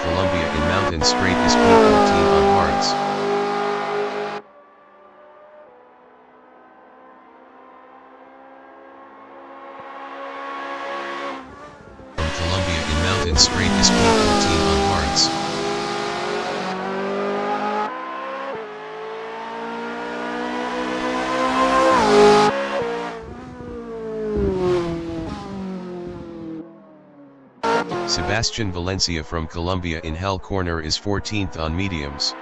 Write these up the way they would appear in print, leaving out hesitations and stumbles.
Colombia in Mountain Straight is P14 on hards. From Colombia in Mountain Straight is P14 on hards. Sebastian Valencia from Colombia in Hell Corner is 14th on mediums.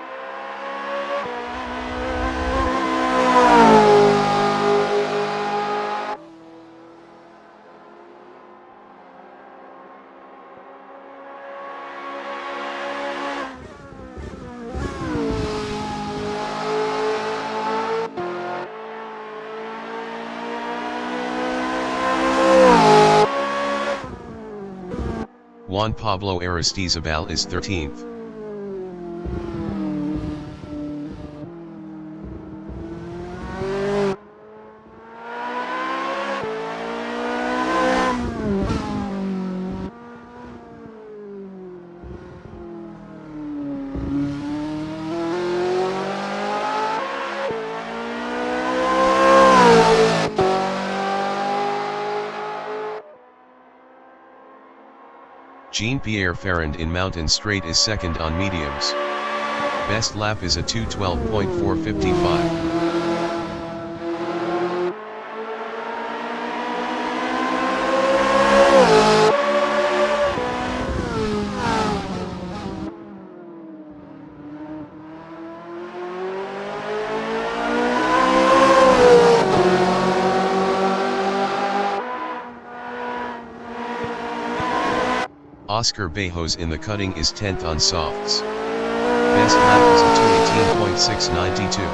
Juan Pablo Aristizabal is 13th. Jean-Pierre Ferrand in Mountain Straight is 2nd on mediums. Best lap is a 2:12.455. Oscar Bejos in the cutting is 10th on softs. Best lap is a 2:18.692.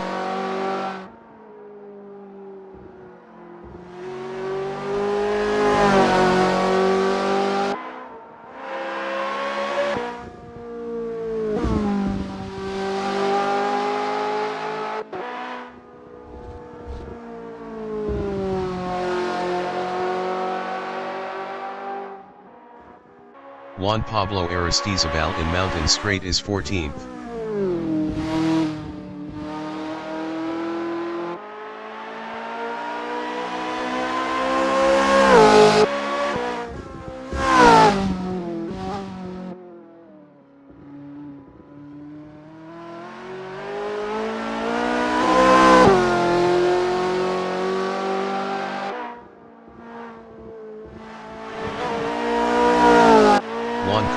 Juan Pablo Aristizabal in Mountain Straight is 14th.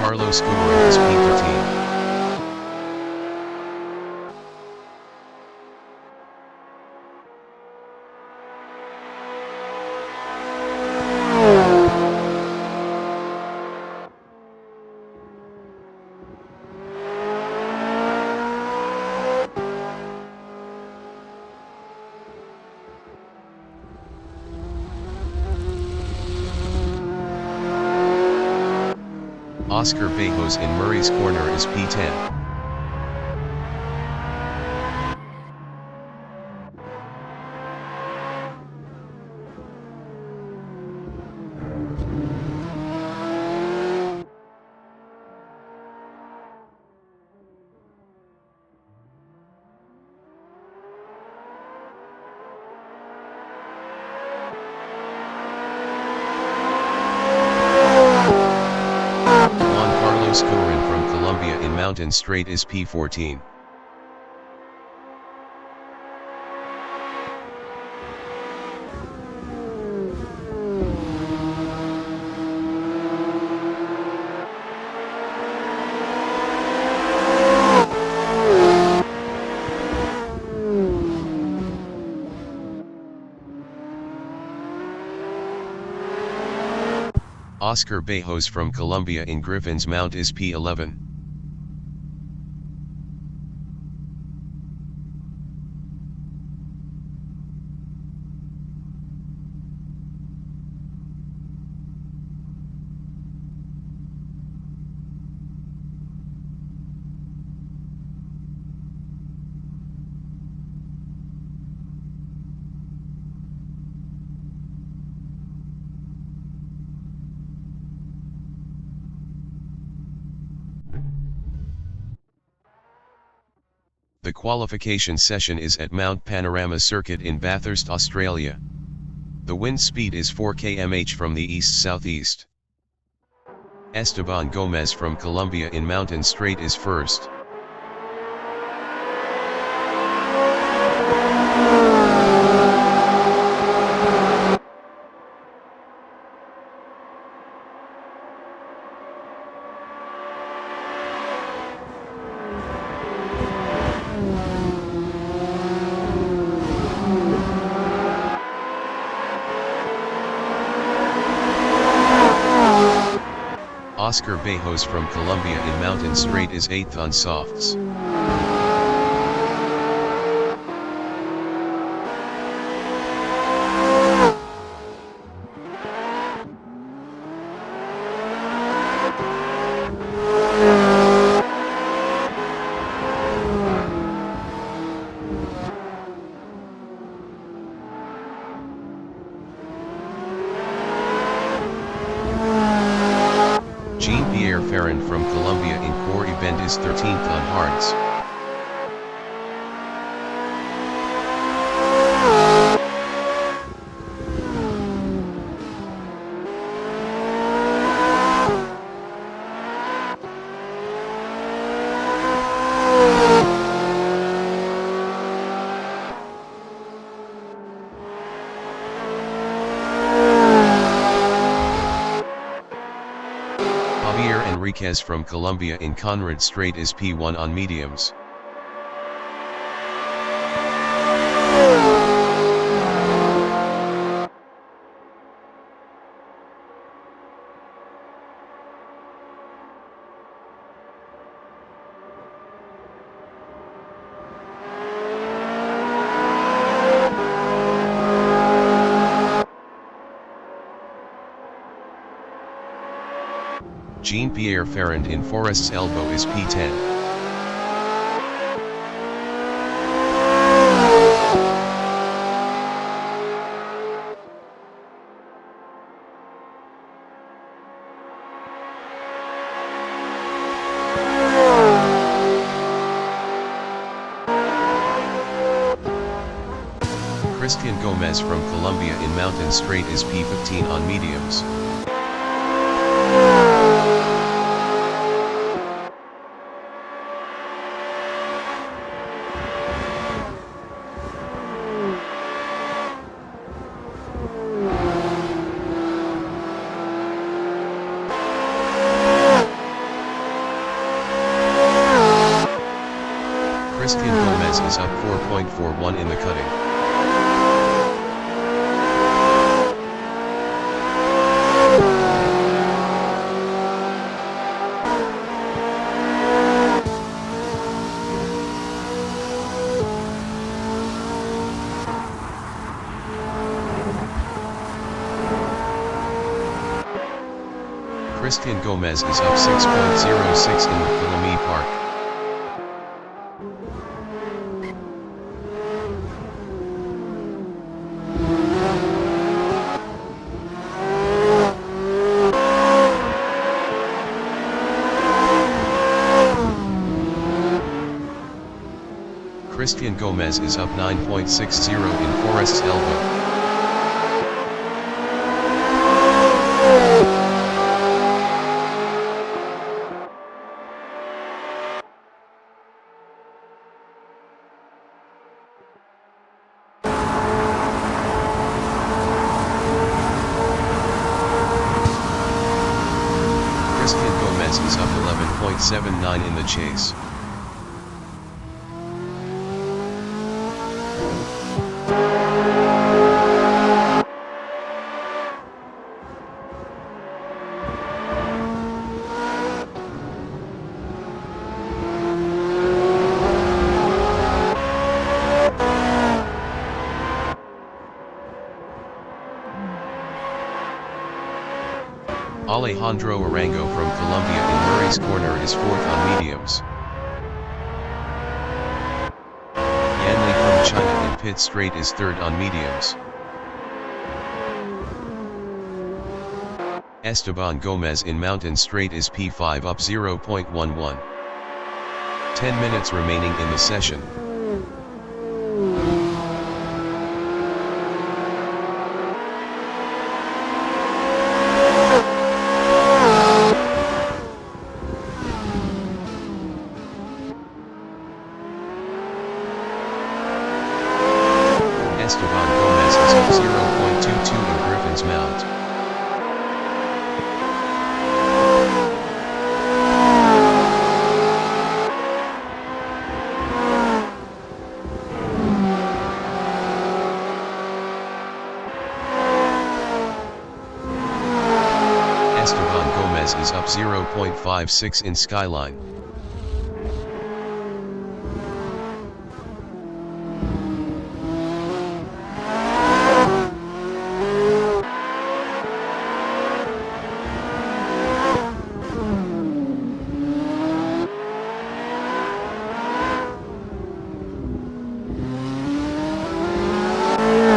Carlos Guerrero is P13. Oscar Bejos in Murray's Corner is P10. Scorin from Colombia in Mountain Straight is P14. Oscar Bejos from Colombia in Griffin's Mount is P11. The qualification session is at Mount Panorama Circuit in Bathurst, Australia. The wind speed is 4 km/h from the east-southeast. Esteban Gomez from Colombia in Mountain Straight is first. Oscar Bejos from Colombia in Mountain Straight is 8th on softs. J.Enriquez from Colombia in Corvette is 13th on hards. J.Enriquez from Colombia in Conrad Straight is P1 on mediums. Jean-Pierre Ferrand in Forest's Elbow is P10. Christian Gomez from Colombia in Mountain Straight is P15 on mediums. Christian Gomez is up 4.41 in the cutting. Christian Gomez is up 6.06 in the Panorama Park. Christian Gomez is up 9.60 in Forest's Elbow. Christian Gomez is up 11.79 in the chase. Alejandro Arango from Colombia in Murray's Corner is 4th on mediums. Yanli from China in Pit Straight is 3rd on mediums. Esteban Gomez in Mountain Straight is P5 up 0.11. 10 minutes remaining in the session. 0.22 in Griffin's Mount. Is up 0.56 in Skyline.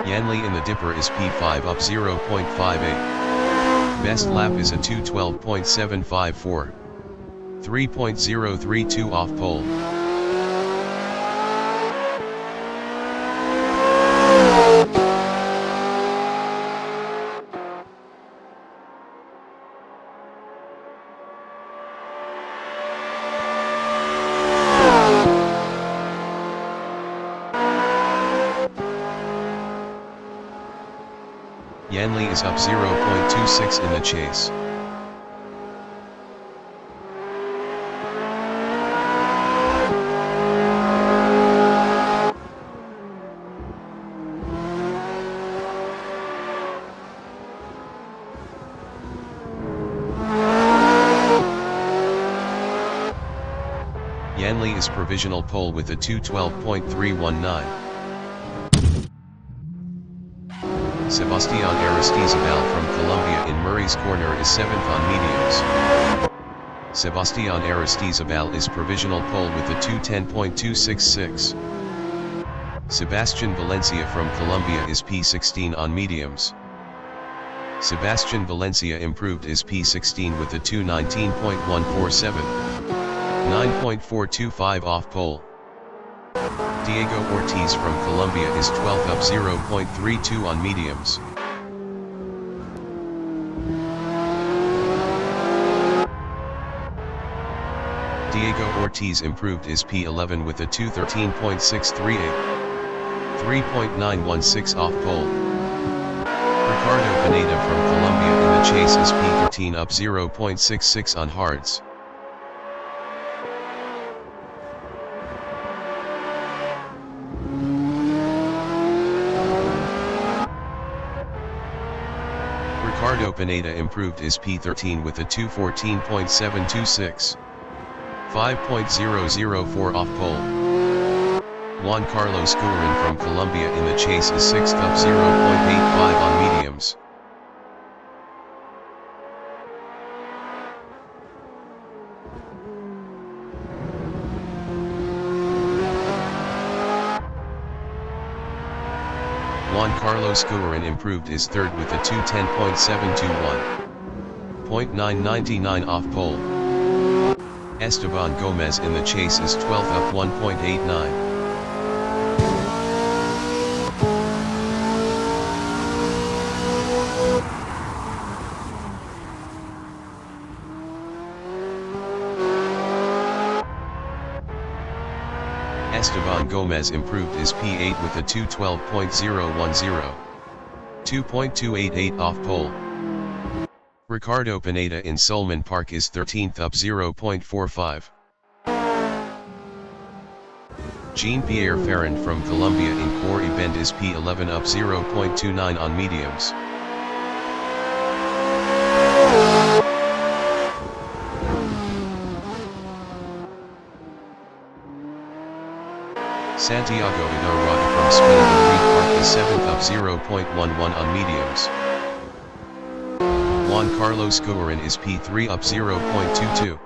Yanley in the Dipper is P5 up 0.58. Best lap is a 2:12.754. 3.032 off pole. Yanley is up 0.26 in the chase. Yanley is provisional pole with a 2:12.319. Sebastian Aristizabal from Colombia in Murray's Corner is 7th on mediums. Sebastian Aristizabal is provisional pole with a 2:10.266. Sebastian Valencia from Colombia is P16 on mediums. Sebastian Valencia improved is P16 with a 2:19.147. 9.425 off pole. Diego Ortiz from Colombia is 12th up 0.32 on mediums. Diego Ortiz improved is P11 with a 2:13.638. 3.916 off pole. Ricardo Pineda from Colombia in the chase is P13 up 0.66 on hards. Ricardo Pineda improved is P13 with a 2:14.726. 5.004 off pole. Juan Carlos Guarin from Colombia in the chase is 6th up 0.85 on mediums. Juan Carlos Guarin improved is 3rd with a 2:10.721. 0.999 off pole. Esteban Gomez in the chase is 12th up 1.89. Esteban Gomez improved is P8 with a 2:12.010. 2.288 off pole. Ricardo Pineda in Solman Park is 13th up 0.45. Jean-Pierre Ferrand from Colombia in Quarry Bend is P11 up 0.29 on mediums. Santiago Idarraga from Spain in Reed Park is 7th up 0.11 on mediums. Juan Carlos Guarin is P3 up 0.22.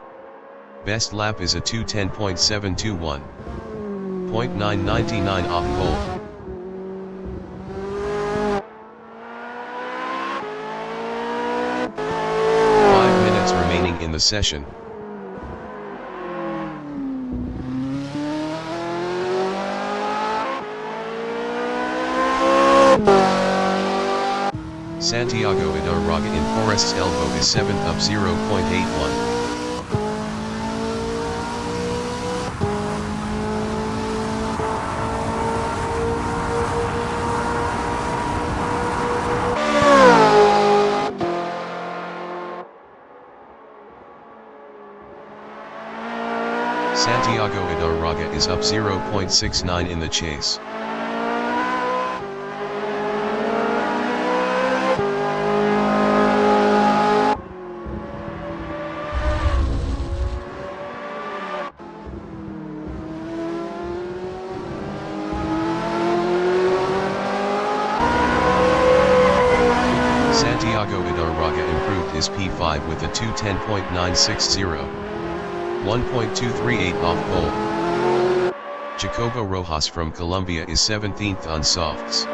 Best lap is a 2:10.721. 0.999 off pole. In the session. Santiago Idarraga in Forest's Elbow is 7th up 0.81. Santiago Idarraga is up 0.69 in the chase. Santiago Idarraga improved his P5 with a 2:10.960, 1.238 off pole. Jacobo Rojas from Colombia is 17th on softs.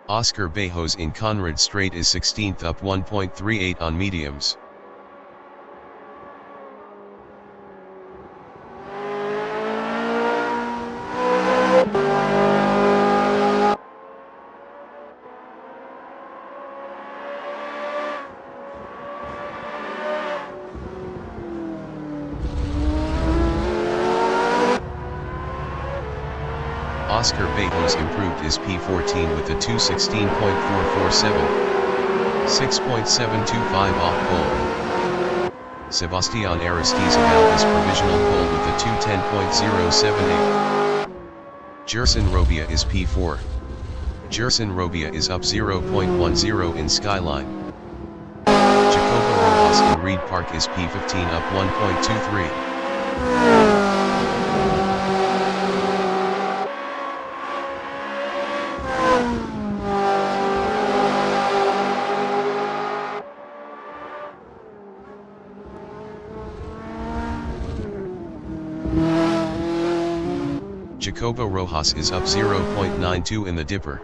Oscar Bejos in Conrad Straight is 16th up 1.38 on mediums. Oscar Bejos improved his P14 with a 2:16.447, 6.725 off pole. Sebastian Aristizabal is provisional pole with a 2:10.078. Gerson Robia is P4. Gerson Robia is up 0.10 in Skyline. Jacobo Rojas in Reed Park is P15 up 1.23. Jacobo Rojas is up 0.92 in the Dipper.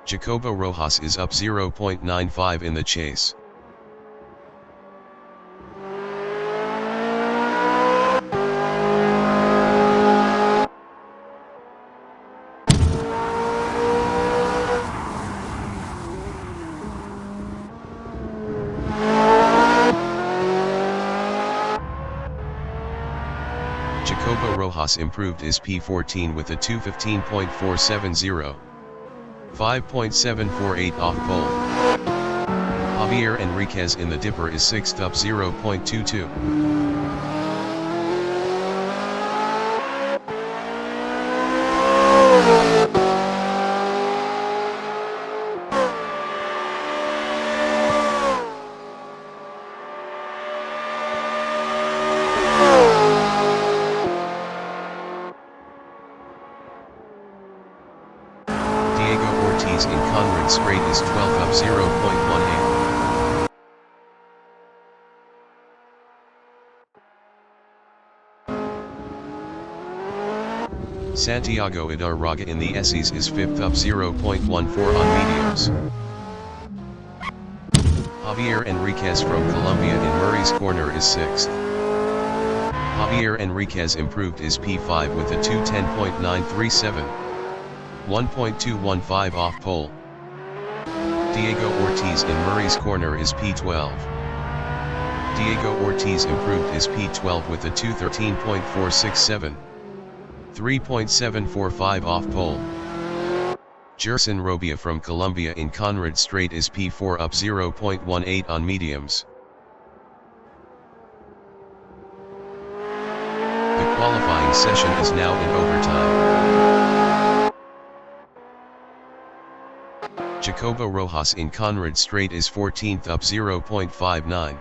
Jacobo Rojas is up 0.95 in the chase. Jacobo Rojas improved his P14 with a 2:15.470. 5.748 off pole. J.Enriquez in the Dipper is 6th up 0.22. In Conrad Straight is 12th up 0.18. Santiago Idarraga in the Essies is 5th up 0.14 on mediums. J.Enriquez from Colombia in Murray's Corner is 6th. J.Enriquez improved his P5 with a 2:10.937. 1.215 off pole. Diego Ortiz in Murray's Corner is P12. Diego Ortiz improved his P12 with a 2:13.467. 3.745 off pole. Gerson Robia from Colombia in Conrad Straight is P4 up 0.18 on mediums. The qualifying session is now in overtime. Jacobo Rojas in Conrad Straight is 14th up 0.59.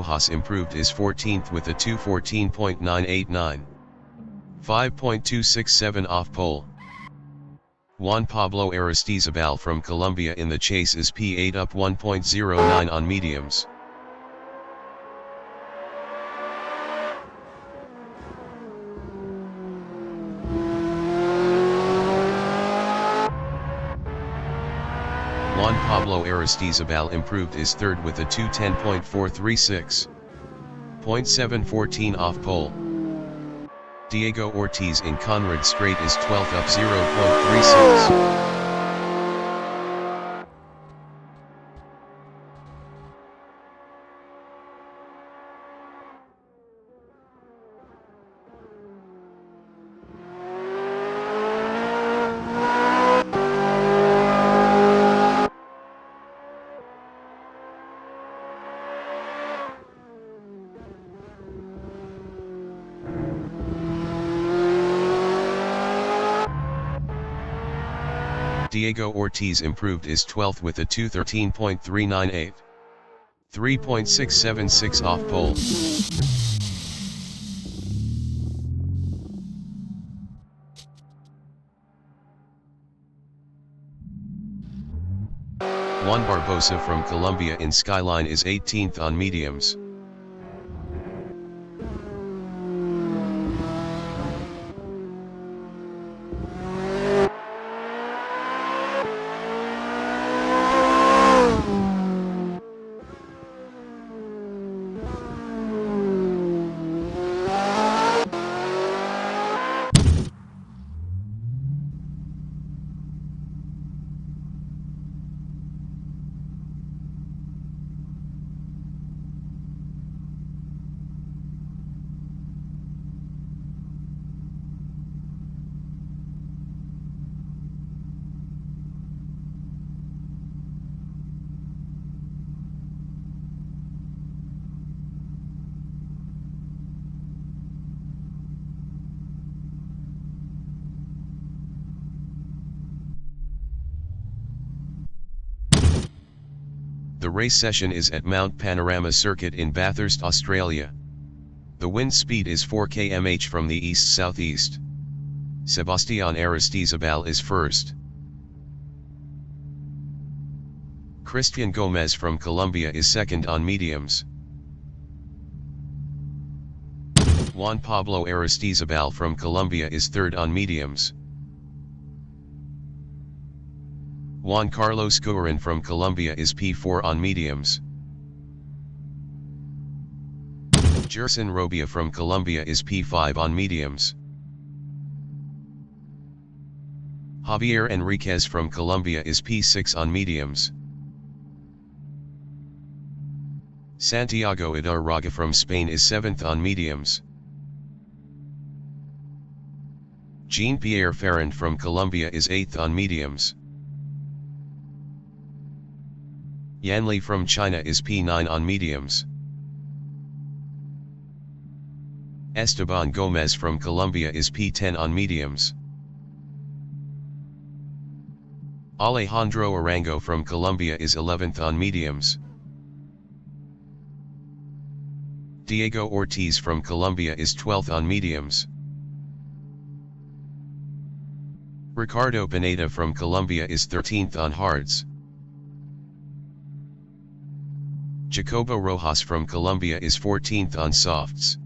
Rojas improved is 14th with a 2:14.989. 5.267 off pole. Juan Pablo Aristizabal from Colombia in the chase is P8 up 1.09 on mediums. Juan Pablo Aristizabal improved is third with a 2:10.436. 0.714 off pole. Diego Ortiz in Conrad Straight is 12th up 0.36. Diego Ortiz improved is 12th with a 2:13.398. 3.676 off pole. Juan Barbosa from Colombia in Skyline is 18th on mediums. The race session is at Mount Panorama Circuit in Bathurst, Australia. The wind speed is 4 km/h from the east-southeast. Sebastián Aristizabal is first. Cristian Gomez from Colombia is second on mediums. Juan Pablo Aristizabal from Colombia is third on mediums. Juan Carlos Guarin from Colombia is P4 on mediums. Gerson Robia from Colombia is P5 on mediums. J.Enriquez from Colombia is P6 on mediums. Santiago Idarraga from Spain is 7th on mediums. Jean-Pierre Ferrand from Colombia is 8th on mediums. Yanli from China is P9 on mediums. Esteban Gomez from Colombia is P10 on mediums. Alejandro Arango from Colombia is 11th on mediums. Diego Ortiz from Colombia is 12th on mediums. Ricardo Pineda from Colombia is 13th on hards. Jacobo Rojas from Colombia is 14th on softs.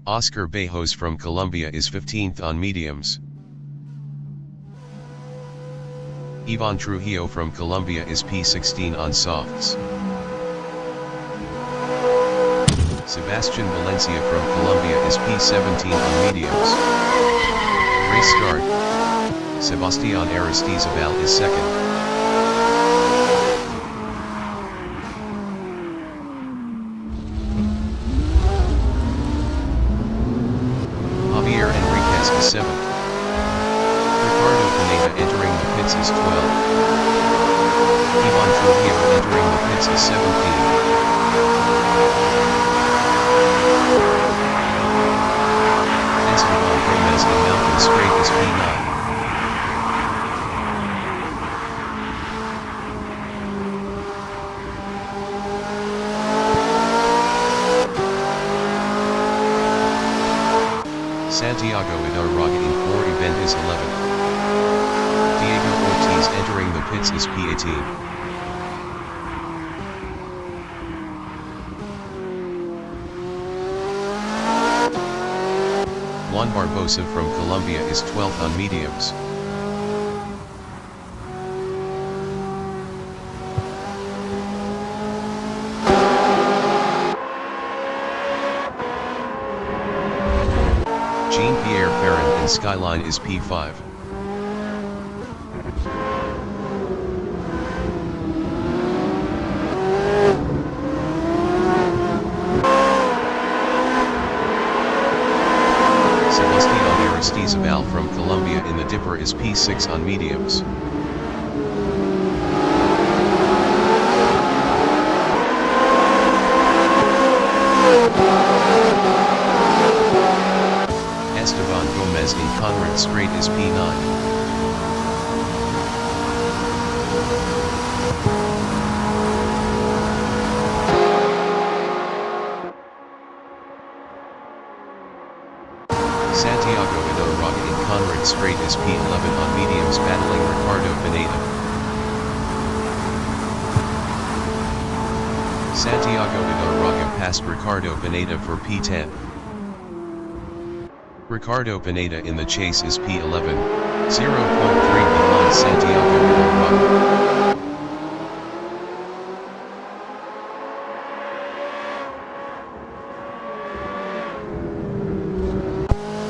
Oscar Bejos from Colombia is 15th on mediums. Ivan Trujillo from Colombia is P16 on softs. Sebastian Valencia from Colombia is P17 on mediums. Race start. Sebastián Aristizabal is second. J.Enriquez is 7th. Ricardo Pineda entering the pits is 12th. Ivan Trujillo entering the pits is 17th. Esteban Gomez in Mountain Straight is P9. J.Enriquez in core event is 11. Diego Ortiz entering the pits is P18. Juan Barbosa from Colombia is 12th on mediums. Jean-Pierre Ferrand in Skyline is P5. Sebastián from Colombia in the Dipper is P6 on mediums. Esteban Gomez in Conrad Straight is P9. Santiago Inoraga in Conrad Straight is P11 on mediums battling Ricardo Pineda. Santiago Inoraga passed Ricardo Pineda for P10. Ricardo Pineda in the chase is P11, 0.3 behind Santiago Inoraga.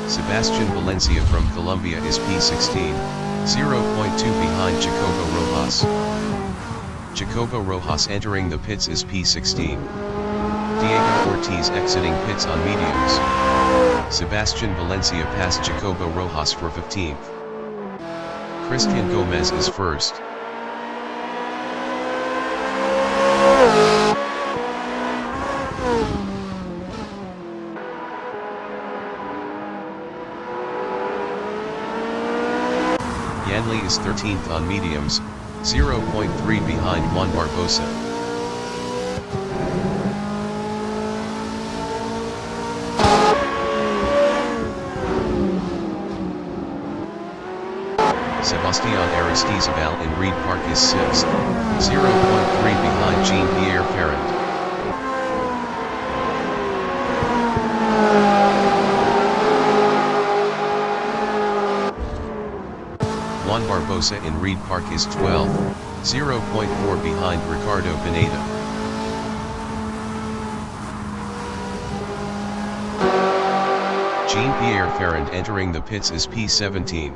Sebastian Valencia from Colombia is P16, 0.2 behind Jacobo Rojas. Jacobo Rojas entering the pits is P16. Diego Ortiz exiting pits on mediums. Sebastian Valencia passed Jacobo Rojas for 15th. Christian Gomez is first. Yanli is 13th on mediums, 0.3 behind Juan Barbosa. Sebastián Aristizabal in Reed Park is 6th, 0.3 behind Jean-Pierre Ferrand. Juan Barbosa in Reed Park is 12th, 0.4 behind Ricardo Pineda. Jean-Pierre Ferrand entering the pits is P17.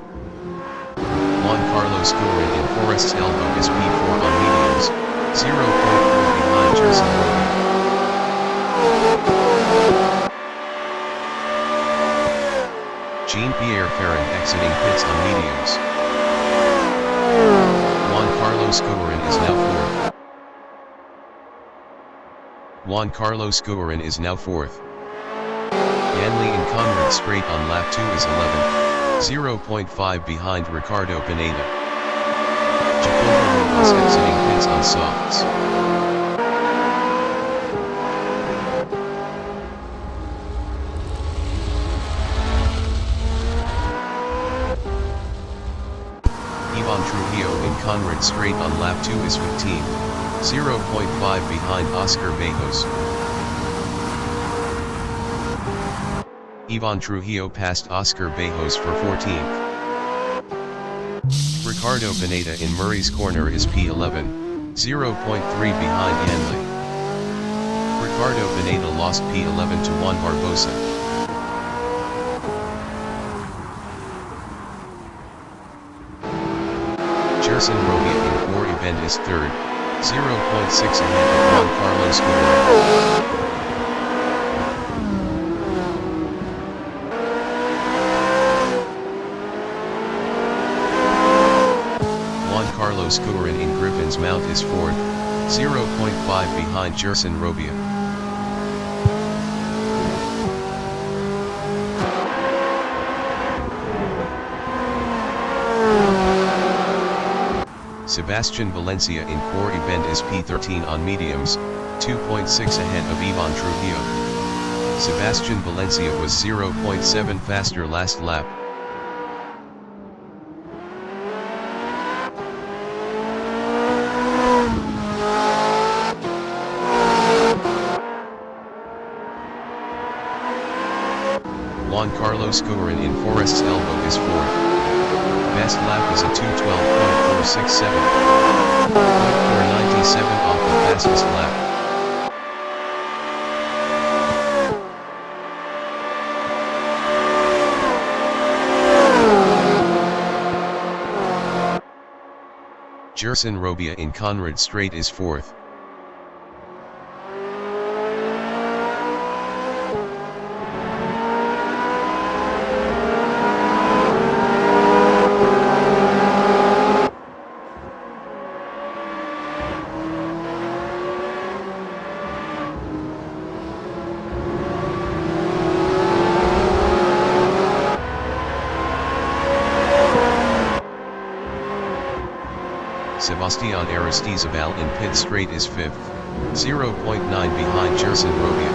Juan Carlos Guerin in Forest's Elbow is P4 on mediums, 0.4 behind Jerson Rogan. Jean-Pierre Ferrand exiting pits on mediums. Juan Carlos Guerin is now 4th. Juan Carlos Guerin is now 4th. Yanli in Conrad Straight on lap 2 is 11th. 0.5 behind Ricardo Pineda. Jacobo Rojas exiting pits on softs. Ivan Trujillo in Conrad Straight on lap 2 is 15th, 0.5 behind Oscar Bejos. Ivan Trujillo passed Oscar Bejos for 14th. Ricardo Pineda in Murray's Corner is P11, 0.3 behind Yanli. Ricardo Pineda lost P11 to Juan Barbosa. Jerson Rogan in core event is 3rd, 0.6 ahead of Juan Carlos Guerin. Carlos Guerin in Griffin's Mount is 4th, 0.5 behind Jerson Robia. Sebastian Valencia in core event is P13 on mediums, 2.6 ahead of Ivan Trujillo. Sebastian Valencia was 0.7 faster last lap. Juan Carlos Courin in Forest's Elbow is 4th. Best lap is a 2:12.467. 0.497 off the fastest lap. Gerson Robia in Conrad Straight is 4th. Sebastian Aristizabal in Pit Straight is 5th, 0.9 behind Gerson Robia.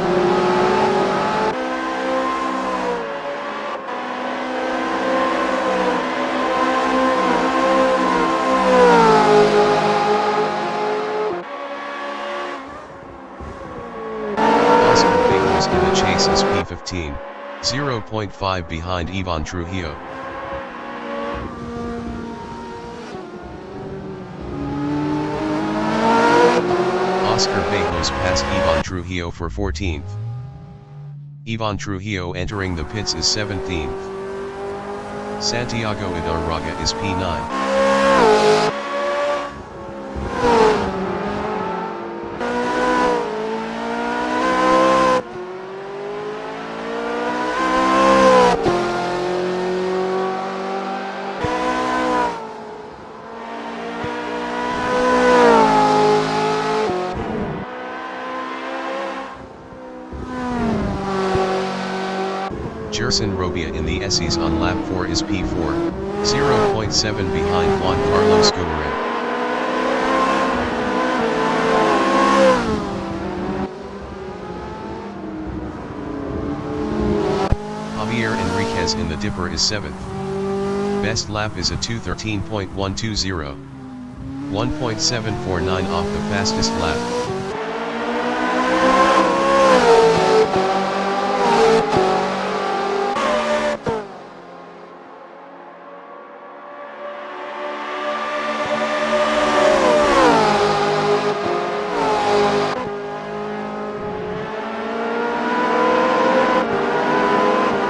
Oscar Pecos in the chase is P15, 0.5 behind Ivan Trujillo. Oscar Pecos passed Ivan Trujillo for 14th. Ivan Trujillo entering the pits is 17th. Santiago Idarraga is P9. Gerson Robia in the SEs on lap 4 is P4, 0.7 behind Juan Carlos Courin. J.Enriquez in the Dipper is 7th. Best lap is a 2:13.120, 1.749 off the fastest lap.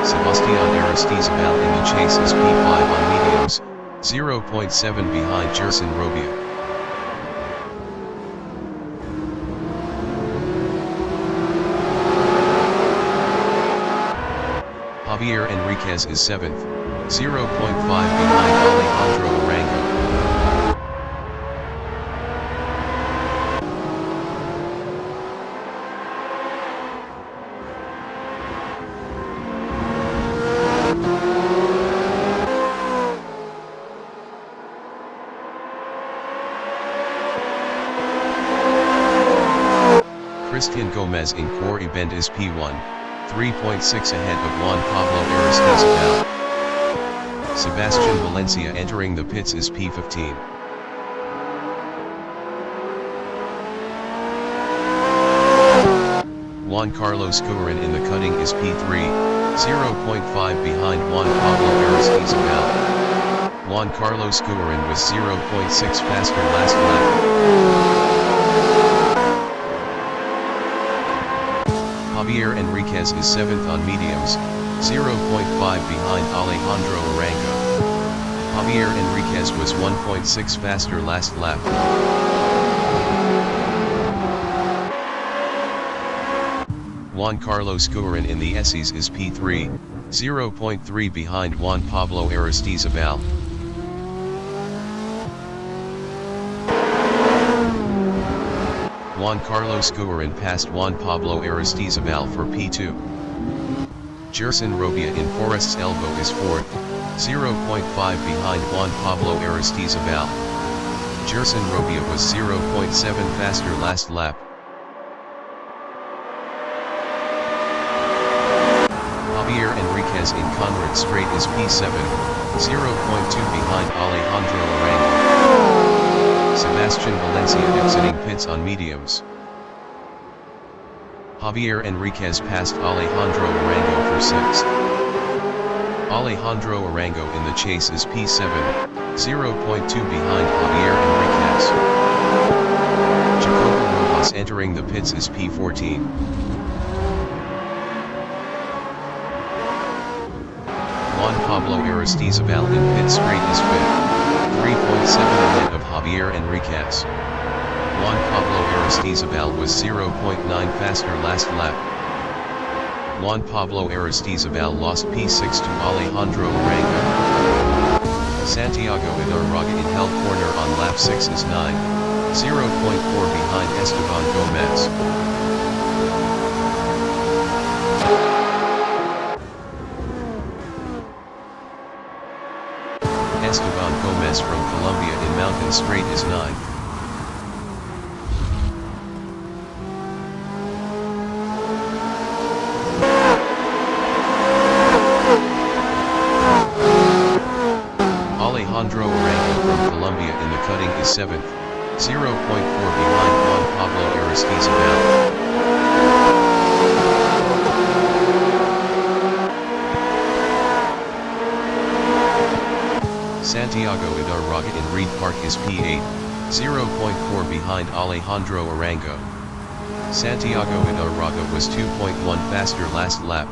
Sebastian Aristizabal in the chase is P5 on mediums, 0.7 behind Gerson Robia. J.Enriquez is 7th, 0.5 behind Alejandro Arango. Christian Gomez in Corey Bend is P1, 3.6 ahead of Juan Pablo Aristizabal. Sebastian Valencia entering the pits is P15. Juan Carlos Courin in the cutting is P3, 0.5 behind Juan Pablo Aristizabal. Juan Carlos Courin was 0.6 faster last lap. J.Enriquez is 7th on mediums, 0.5 behind Alejandro Arango. J.Enriquez was 1.6 faster last lap. Juan Carlos Courin in the SEs is P3, 0.3 behind Juan Pablo Aristizabal. Juan Carlos Courin passed Juan Pablo Aristizabal for P2. Gerson Robia in Forest's Elbow is 4th, 0.5 behind Juan Pablo Aristizabal. Gerson Robia was 0.7 faster last lap. J.Enriquez in Conrad Straight is P7, 0.2 behind Alejandro Arango. Sebastian Valencia exiting pits on mediums. J.Enriquez passed Alejandro Arango for 6th. Alejandro Arango in the chase is P7, 0.2 behind J.Enriquez. Jacobo Rojas entering the pits is P14. Juan Pablo Aristizabal in pit straight is 5th, 3.7 ahead of J.Enriquez. Juan Pablo Aristizabal was 0.9 faster last lap. Juan Pablo Aristizabal lost P6 to Alejandro Arango. Santiago Idarraga in held corner on lap 6 is 9, 0.4 behind Esteban Gomez. Esteban Gomez from Colombia in Mountain Straight is 9. Alejandro Arango from Colombia in the cutting is 7th, 0.4 behind Juan Pablo Aristizabal. Santiago Idarraga in Reed Park is P8, 0.4 behind Alejandro Arango. Santiago Idarraga was 2.1 faster last lap.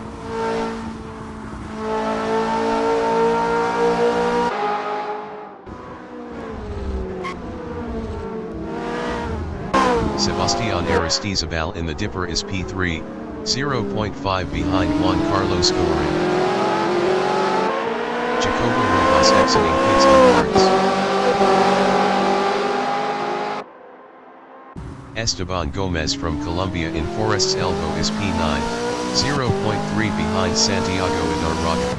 Sebastian Aristizabal in the dipper is P3, 0.5 behind Juan Carlos Gourin. Jacobo Rojas exiting pits on hards. Esteban Gomez from Colombia in Forest's Elbow is P9, 0.3 behind Santiago Idarraga.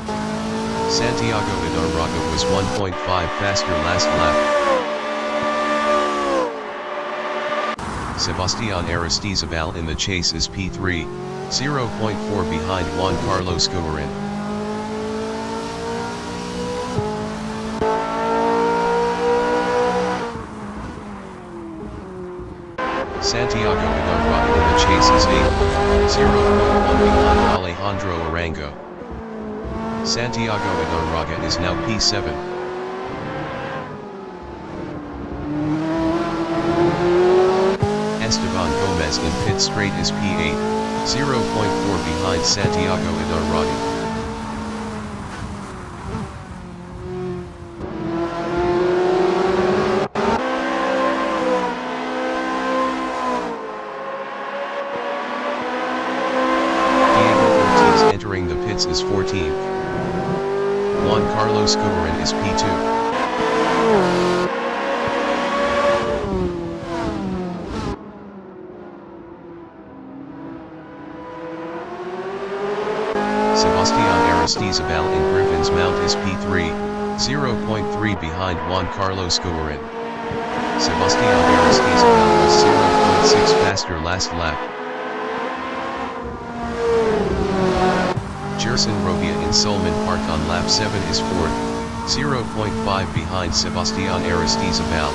Santiago Idarraga was 1.5 faster last lap. Sebastian Aristizabal in the chase is P3, 0.4 behind Juan Carlos Gourin. Santiago Idarraga in the chase is 8th, 0.1 behind Alejandro Arango. Santiago Idarraga is now P7. Esteban Gomez in pit straight is P8, 0.4 behind Santiago Idarraga. Entering the pits is 14th. Juan Carlos Gourin is P2. Sebastian Aristizabal in Griffin's Mount is P3, 0.3 behind Juan Carlos Gourin. Sebastian Aristizabal was 0.6 faster last lap. Gerson Robia in Solman Park on lap 7 is 4th, 0.5 behind Sebastian Aristizabal.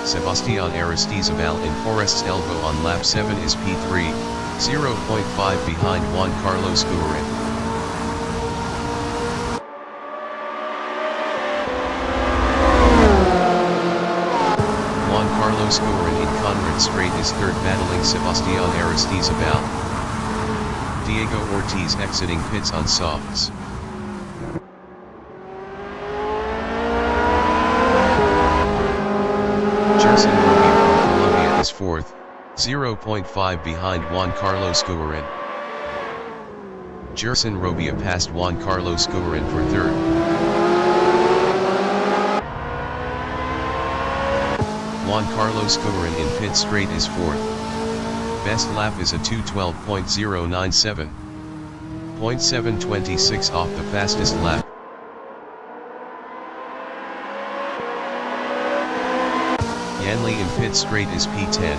Sebastian Aristizabal in Forest's Elbow on lap 7 is P3, 0.5 behind Juan Carlos Gourin. Juan Carlos Gourin in Conrad Straight is 3rd battling Sebastian Aristizabal. Diego Ortiz exiting pits on softs. Gerson Robia from Colombia is 4th, 0.5 behind Juan Carlos Gourin. Gerson Robia passed Juan Carlos Gourin for 3rd. Juan Carlos Courin in pit straight is 4th. Best lap is a 2:12.097. 0.726 off the fastest lap. Yanli in pit straight is P10,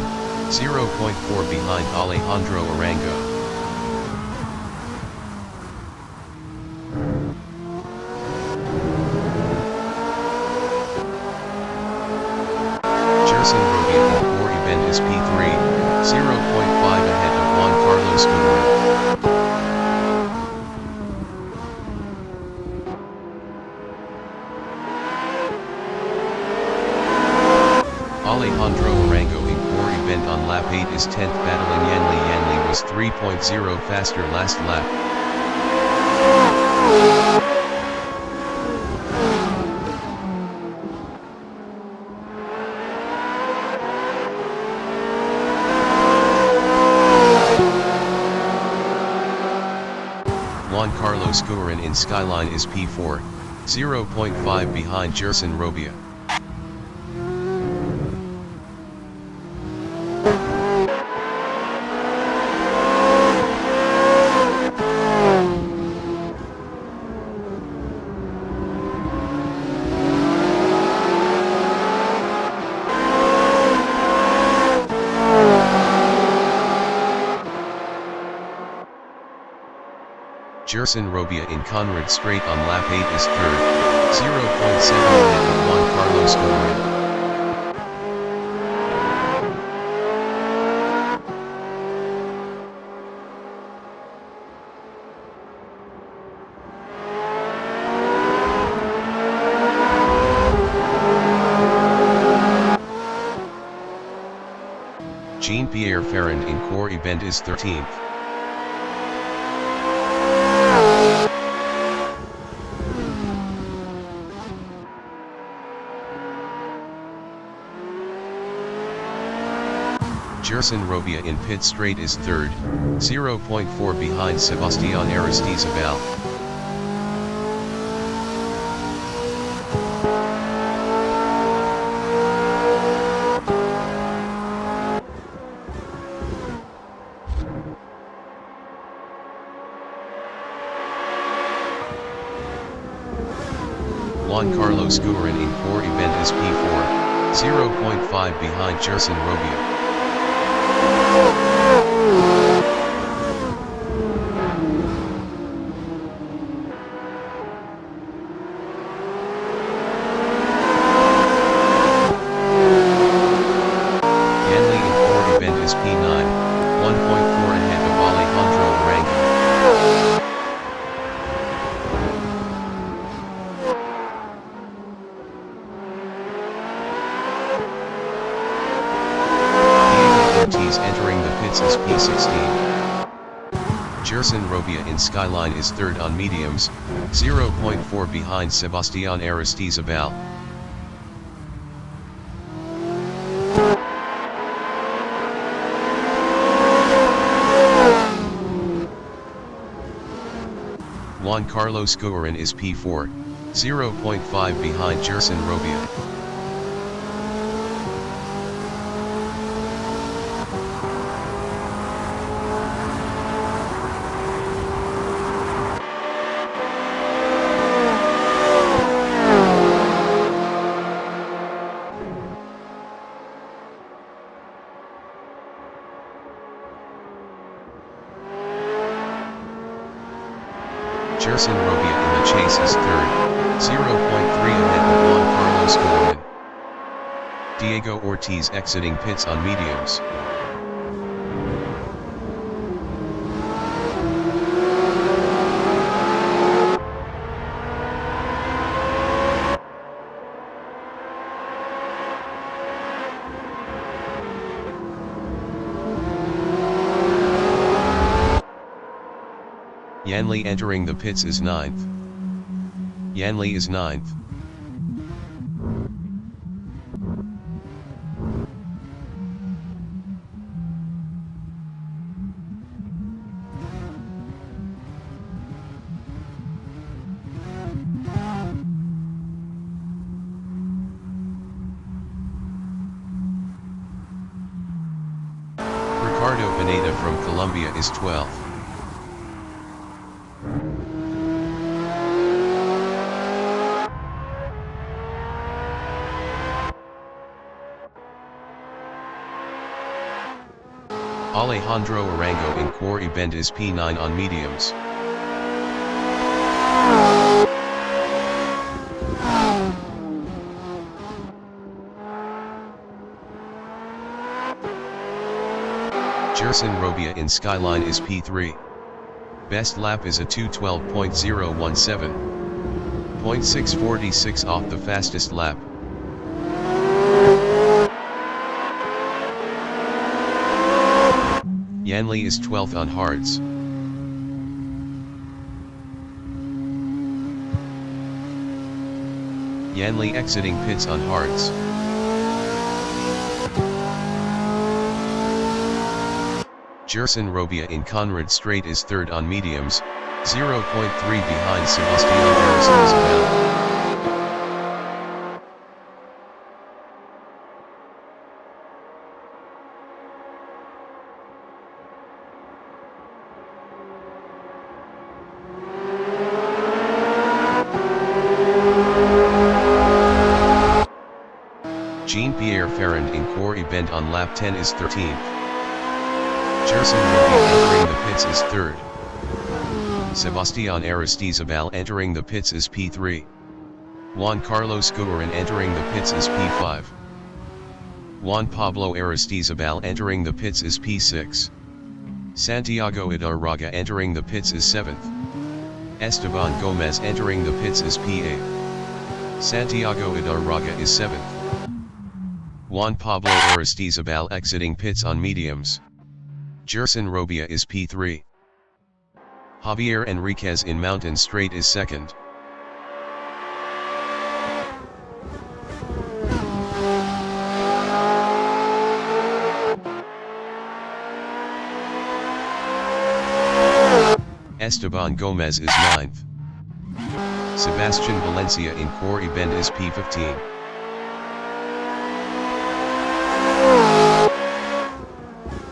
0.4 behind Alejandro Arango. Jerson Robian in core event is P3, 0.5 ahead of Juan Carlos Courin. Alejandro Arango in core event on lap 8 is 10th battling Yanli. Yanli was 3.0 faster last lap. Juan Carlos Courin in Skyline is P4, 0.5 behind Jerson Robia. Jerson Robia in Conrad Straight on lap 8 is 3rd, 0.7 ahead of Juan Carlos Courin. Jean-Pierre Ferrand in core event is 13th. Jerson Robia in pit straight is 3rd, 0.4 behind Sebastián Aristizabal. Juan Carlos Courin in core event is P4, 0.5 behind Jerson Robia. Yanli in core event is P9, 1.4 ahead of Alejandro Arango. Entering the pits is P16. Jerson Robia in Skyline is 3rd on mediums, 0.4 behind Sebastián Aristizabal. Juan Carlos Courin is P4, 0.5 behind Jerson Robia. Jerson Robia in the chase is 3rd, 0.3 ahead of Juan Carlos Courin. Diego Ortiz exiting pits on mediums. Yanli entering the pits is 9th. Yanli is 9th. Pineda from Colombia is 12th. Alejandro Arango in Quarry Bend is P9 on mediums. Gerson Robia in Skyline is P3. Best lap is a 2:12.017. 0.646 off the fastest lap. Yanli is 12th on hards. Yanli exiting pits on hards. Gerson Robia in Conrad Straight is 3rd on mediums, 0.3 behind Sebastian Isabel. Jean-Pierre Ferrand in Quarry Bend on lap 10 is 13th. Gerson Robia entering the pits is 3rd. Sebastian Aristizabal entering the pits is P3. Juan Carlos Guarin entering the pits is P5. Juan Pablo Aristizabal entering the pits is P6. Santiago Idarraga entering the pits is 7th. Esteban Gomez entering the pits is P8. Santiago Idarraga is 7th. Juan Pablo Aristizabal exiting pits on mediums. Gerson Robia is P3. J.Enriquez in Mountain Straight is 2nd. Esteban Gomez is 9th. Sebastian Valencia in Quarry Bend is P15.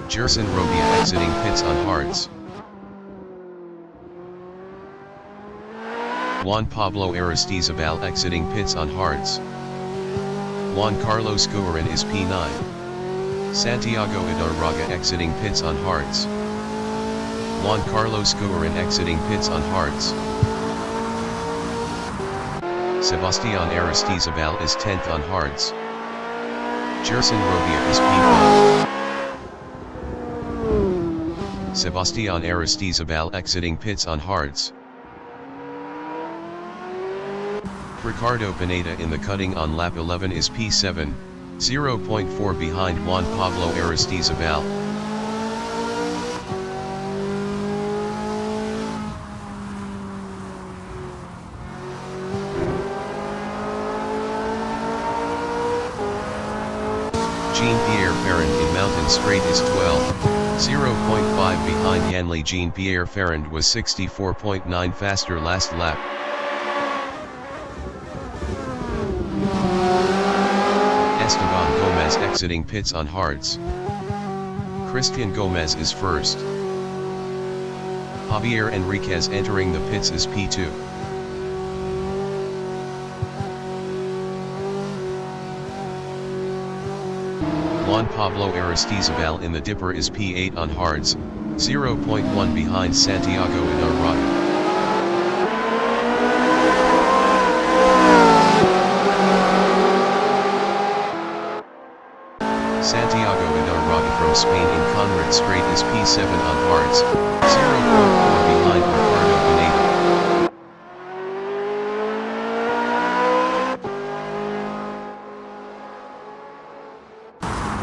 Gerson Robia exiting pits on hards. Juan Pablo Aristizabal exiting pits on hards. Juan Carlos Guarin is P9. Santiago Idarraga exiting pits on hards. Juan Carlos Guarin exiting pits on hards. Sebastian Aristizabal is 10th on hards. Gerson Robia is P5. Sebastian Aristizabal exiting pits on hards. Ricardo Pineda in the cutting on lap 11 is P7, 0.4 behind Juan Pablo Aristizabal. Jean-Pierre Ferrand in Mountain Straight is 12. 0.5 behind Yanli. Jean-Pierre Ferrand was 64.9 faster last lap. Esteban Gomez exiting pits on hards. Christian Gomez is 1st. J.Enriquez entering the pits is P2. Juan Pablo Aristizabal in the dipper is P8 on hards, 0.1 behind Santiago Idarraga. Santiago Idarraga from Spain in Conrad Straight is P7 on hards, 0.4 behind Ricardo Pineda.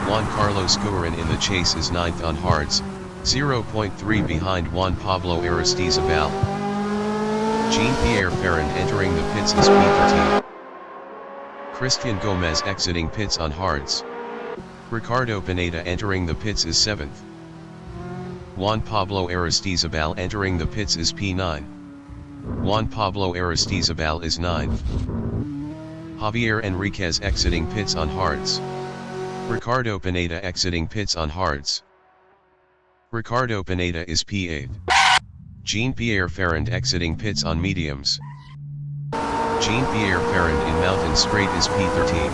Juan Carlos Guarin in the chase is 9th on hards, 0.3 behind Juan Pablo Aristizabal. Jean-Pierre Ferrand entering the pits is P13. Christian Gomez exiting pits on hards. Ricardo Pineda entering the pits is 7th. Juan Pablo Aristizabal entering the pits is P9. Juan Pablo Aristizabal is 9th. J.Enriquez exiting pits on hards. Ricardo Pineda exiting pits on hards. Ricardo Pineda is P8. Jean-Pierre Ferrand exiting pits on mediums. Jean-Pierre Ferrand in Mountain Straight is P13.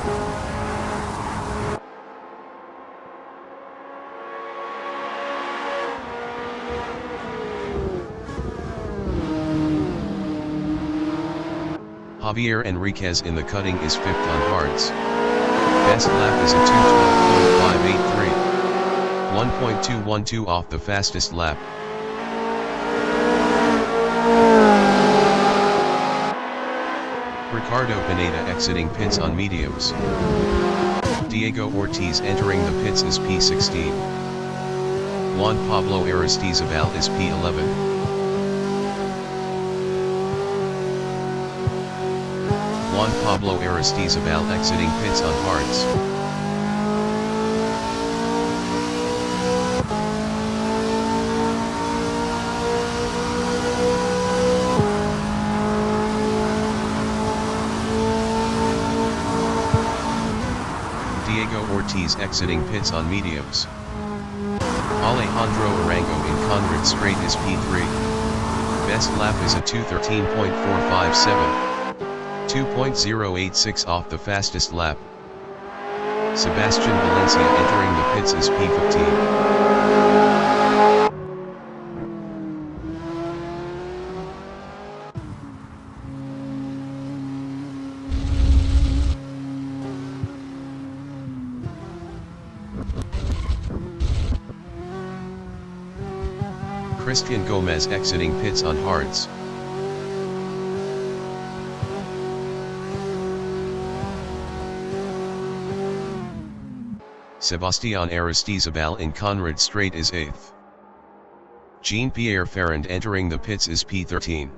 J.Enriquez in the cutting is 5th on hards. Best lap is a 2:12.583. 1.212 off the fastest lap. Ricardo Pineda exiting pits on mediums. Diego Ortiz entering the pits is P16. Juan Pablo Aristizabal is P11. Juan Pablo Aristizabal exiting pits on hards. Diego Ortiz exiting pits on mediums. Alejandro Arango in Conrad Straight is P3. Best lap is a 2:13.457. 2.086 off the fastest lap. Sebastian Valencia entering the pits is P15. Christian Gomez exiting pits on hards. Sebastian Aristizabal in Conrad Straight is 8th. Jean-Pierre Ferrand entering the pits is P13.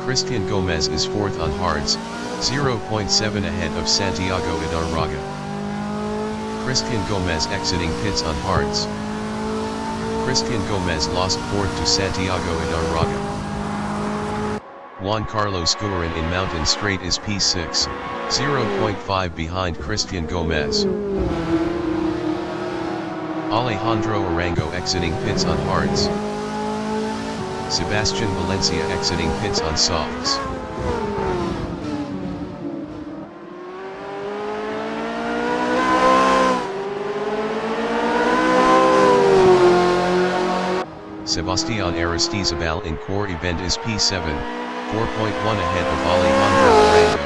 Christian Gomez is 4th on hards, 0.7 ahead of Santiago Idarraga. Christian Gomez exiting pits on hards. Christian Gomez lost 4th to Santiago Idarraga. Juan Carlos Guerin in Mountain Straight is P6, 0.5 behind Christian Gomez. Alejandro Arango exiting pits on hards. Sebastian Valencia exiting pits on softs. Sebastian Aristizabal in Quarry Bend is P7, 4.1 ahead of Alejandro Arango.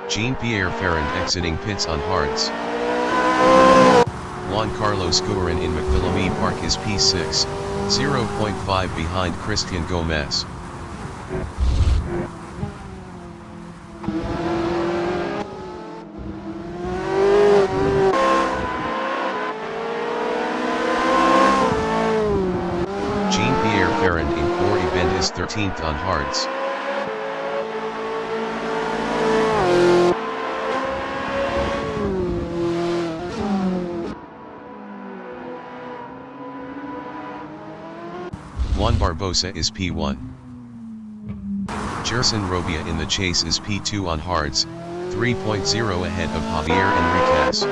Jean-Pierre Ferrand exiting pits on hards. Juan Carlos Guerin in McPhillamy Park is P6, 0.5 behind Christian Gomez. Jean-Pierre Ferrand in Quarry Bend is 13th on hards. Juan Barbosa is P1. Gerson Robia in the chase is P2 on hards, 3.0 ahead of J.Enriquez.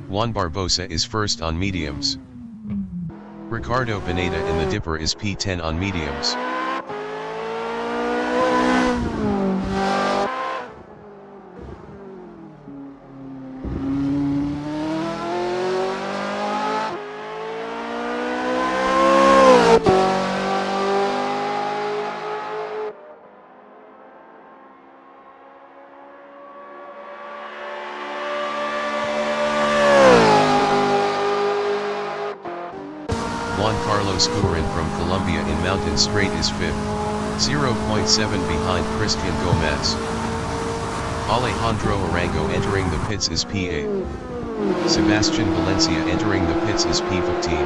Juan Barbosa is first on mediums. Ricardo Pineda in the dipper is P10 on mediums. Juan Carlos Guerin from Colombia in Mountain Straight is 5th, 0.7 behind Christian Gomez. Alejandro Arango entering the pits is P8. Sebastian Valencia entering the pits is P15.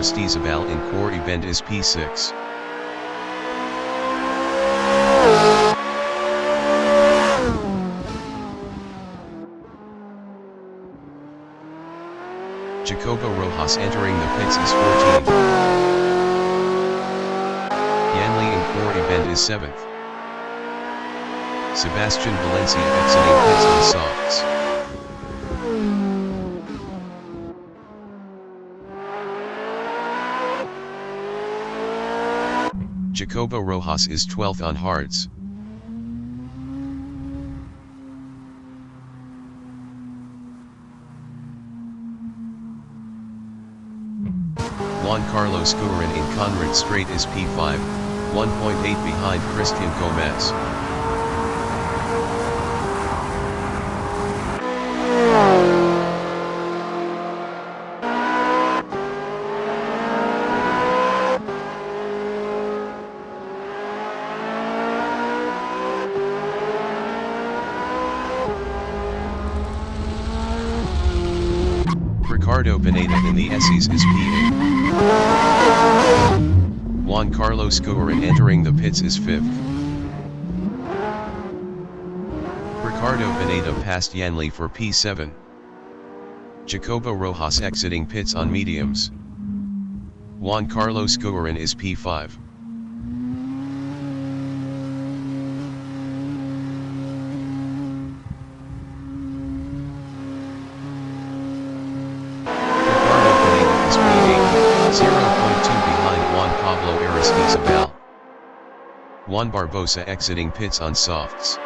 Aristizabal in Corvette is P6. Jacobo Rojas entering the pits is 14th. Yanli in Corvette is 7th. Sebastian Valencia exiting pits on softs. Jacobo Rojas is 12th on hards. Juan Carlos Guerin in Conrad Straight is P5, 1.8 behind Christian Gomez. Ricardo Pineda in the S's is P8. Juan Carlos Guerin entering the pits is 5th. Ricardo Pineda passed Yanli for P7. Jacobo Rojas exiting pits on mediums. Juan Carlos Guerin is P5. Juan Barbosa exiting pits on softs.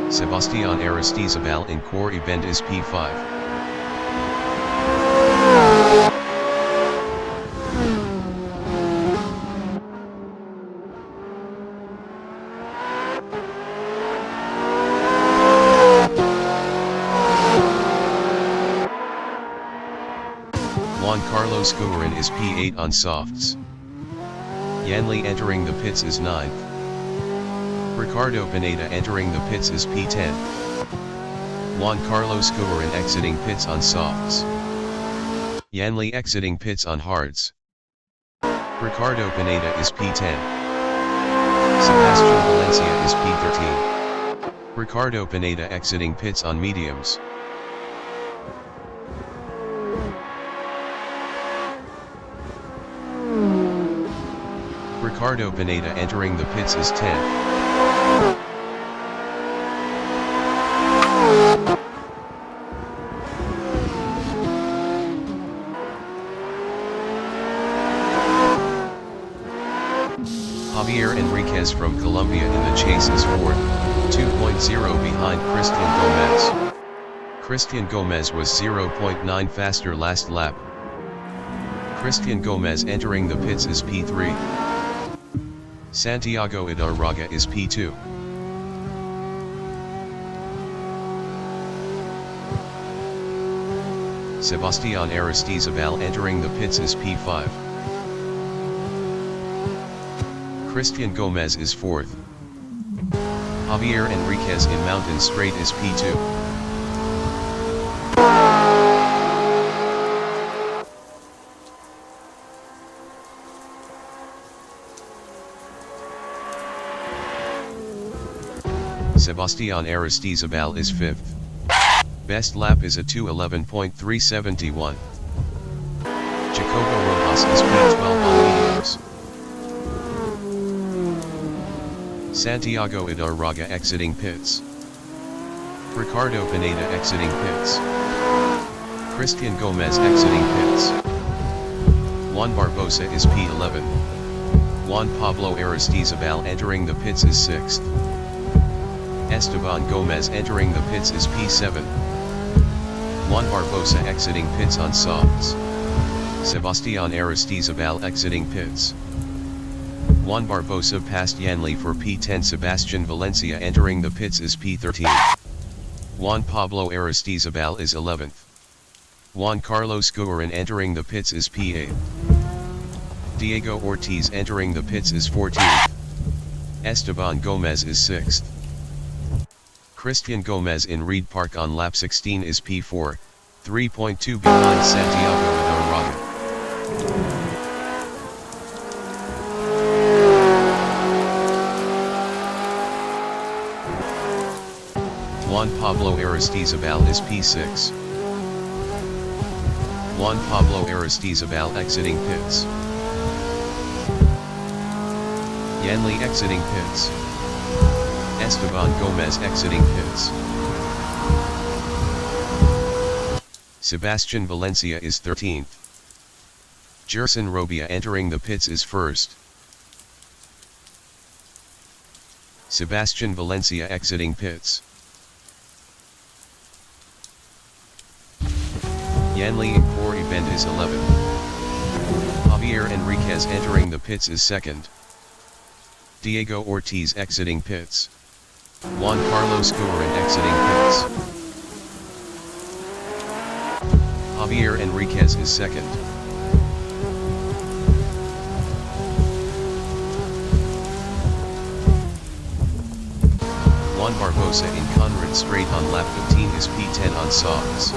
Sebastian Aristizabal in Corvette is P5. Juan Carlos Guerin is P8 on softs. Yanli entering the pits is 9th. Ricardo Pineda entering the pits is P10. Juan Carlos Guerin exiting pits on softs. Yanli exiting pits on hards. Ricardo Pineda is P10. Sebastian Valencia is P13. Ricardo Pineda exiting pits on mediums. Ricardo Pineda entering the pits is 10th. J.Enriquez from Colombia in the chase is 4th, 2.0 behind Christian Gomez. Christian Gomez was 0.9 faster last lap. Christian Gomez entering the pits is P3. Santiago Idarraga is P2. Sebastian Aristizabal entering the pits is P5. Christian Gomez is 4th. J.Enriquez in Mountain Straight is P2. Sebastian Aristizabal is 5th. Best lap is a 2:11.371. Jacobo Rojas is P12 on mediums. Santiago Idarraga exiting pits. Ricardo Pineda exiting pits. Christian Gomez exiting pits. Juan Barbosa is P11. Juan Pablo Aristizabal entering the pits is 6th. Esteban Gomez entering the pits is P7. Juan Barbosa exiting pits on softs. Sebastian Aristizabal exiting pits. Juan Barbosa passed Yanli for P10. Sebastian Valencia entering the pits is P13. Juan Pablo Aristizabal is 11th. Juan Carlos Guerin entering the pits is P8. Diego Ortiz entering the pits is 14th. Esteban Gomez is 6th. Christian Gomez in Reed Park on lap 16 is P4, 3.2 behind Santiago Idarraga. Juan Pablo Aristizabal is P6. Juan Pablo Aristizabal exiting pits. Yanli exiting pits. Esteban Gomez exiting pits. Sebastian Valencia is 13th. Gerson Robia entering the pits is 1st. Sebastian Valencia exiting pits. Yanli in Quarry Bend is 11th. J.Enriquez entering the pits is 2nd. Diego Ortiz exiting pits. Juan Carlos Guerin exiting pits. J.Enriquez is 2nd. Juan Barbosa in Conrad Straight on lap 15 is P10 on softs.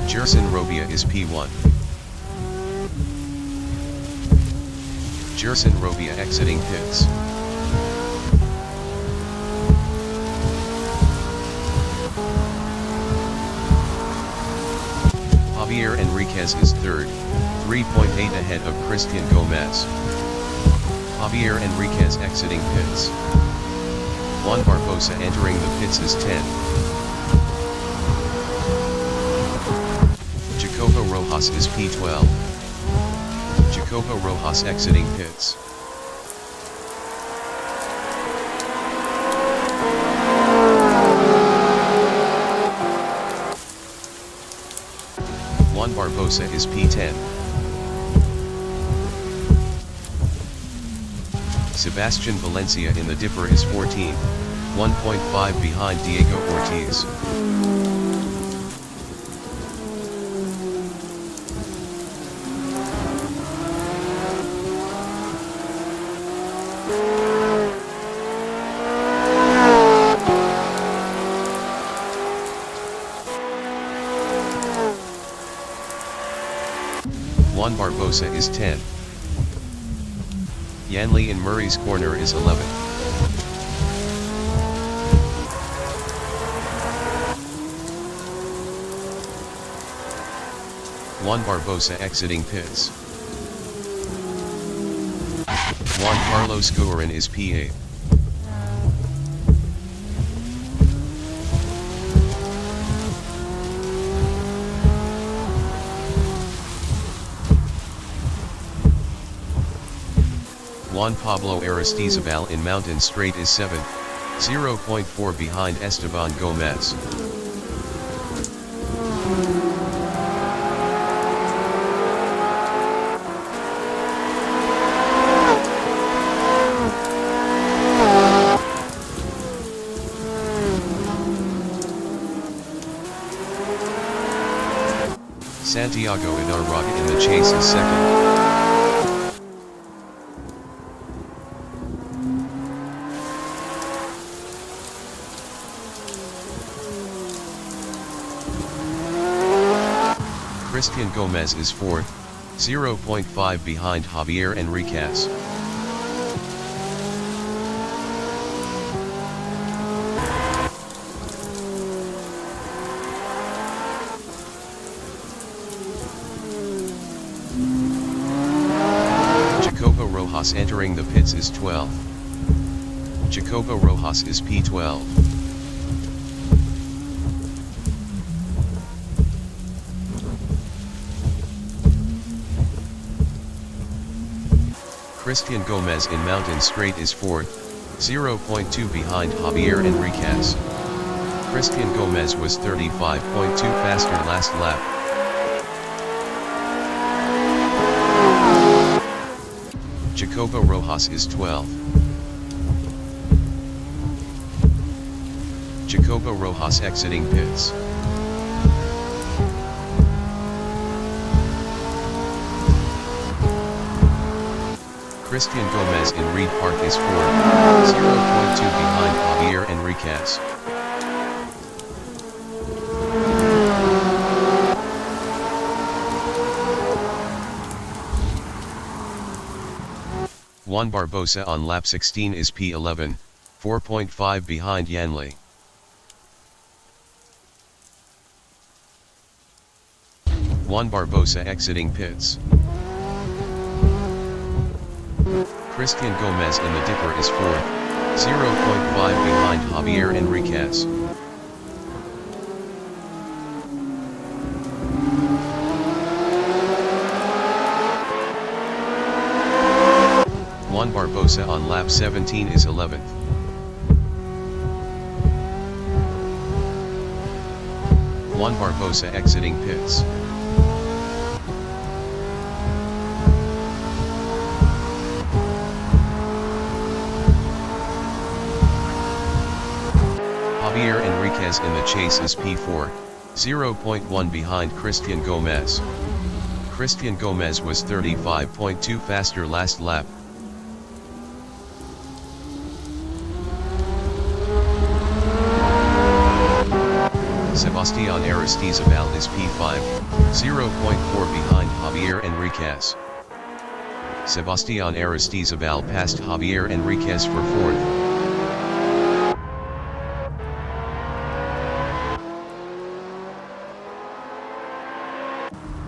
Gerson Robia is P1. Gerson Robia exiting pits. J.Enriquez is 3rd, 3.8 ahead of Christian Gomez. J.Enriquez exiting pits. Juan Barbosa entering the pits is 10. Jacobo Rojas is P12. Jacobo Rojas exiting pits. Juan Barbosa is P10. Sebastian Valencia in the dipper is 14, 1.5 behind Diego Ortiz. Juan Barbosa is 10. Yanli in Murray's Corner is 11. Juan Barbosa exiting pits. Juan Carlos Guerin is P8. Juan Pablo Aristizabal in Mountain Straight is 7th, 0.4 behind Esteban Gomez. Santiago Idarraga in the chase is 2nd. Christian Gomez is 4th, 0.5 behind J.Enriquez. Jacobo Rojas entering the pits is 12. Jacobo Rojas is P12. Christian Gomez in Mountain Straight is 4th, 0.2 behind J.Enriquez. Christian Gomez was 35.2 faster last lap. Jacobo Rojas is 12th. Jacobo Rojas exiting pits. Christian Gomez in Reed Park is 4th, 0.2 behind J.Enriquez. Juan Barbosa on lap 16 is P11, 4.5 behind Yanli. Juan Barbosa exiting pits. Christian Gomez in the dipper is 4th, 0.5 behind J.Enriquez. Juan Barbosa on lap 17 is 11th. Juan Barbosa exiting pits. J.Enriquez in the chase is P4, 0.1 behind Christian Gomez. Christian Gomez was 35.2 faster last lap. Sebastian Aristizabal is P5, 0.4 behind J.Enriquez. Sebastian Aristizabal passed J.Enriquez for 4th.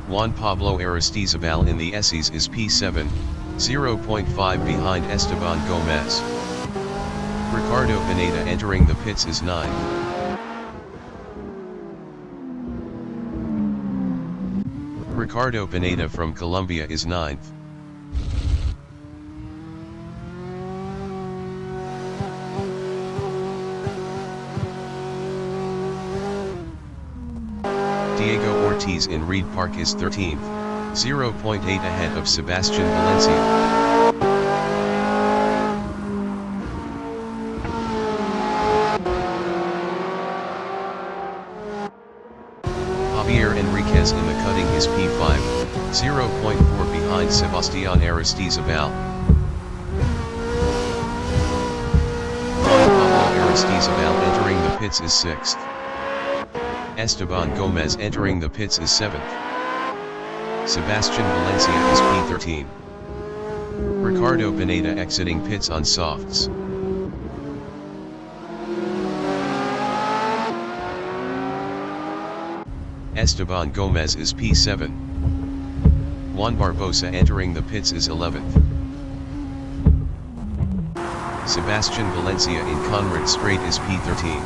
Juan Pablo Aristizabal in the SEs is P7, 0.5 behind Esteban Gomez. Ricardo Pineda entering the pits is 9th. Ricardo Pineda from Colombia is 9th. Diego Ortiz in Reed Park is 13th, 0.8 ahead of Sebastian Valencia. J.Enriquez in the cutting is P5, 0.4 behind Sebastian Aristizabal. Juan Pablo Aristizabal entering the pits is 6th. Esteban Gomez entering the pits is 7th. Sebastian Valencia is P13. Ricardo Pineda exiting pits on softs. Esteban Gomez is P7. Juan Barbosa entering the pits is 11th. Sebastian Valencia in Conrad Straight is P13.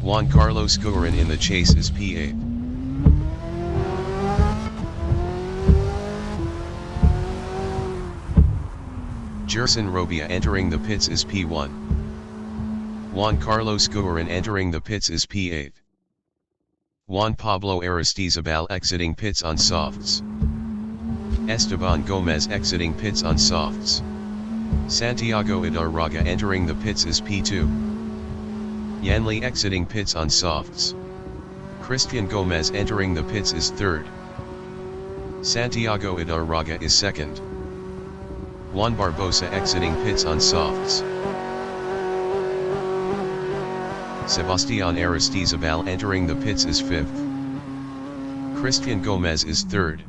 Juan Carlos Guerin in the chase is P8. Gerson Robia entering the pits is P1. Juan Carlos Guerin entering the pits is P8. Juan Pablo Aristizabal exiting pits on softs. Esteban Gomez exiting pits on softs. Santiago Idarraga entering the pits is P2. Yanli exiting pits on softs. Christian Gomez entering the pits is 3rd. Santiago Idarraga is 2nd. Juan Barbosa exiting pits on softs. Sebastian Aristizabal entering the pits is 5th. Christian Gomez is 3rd.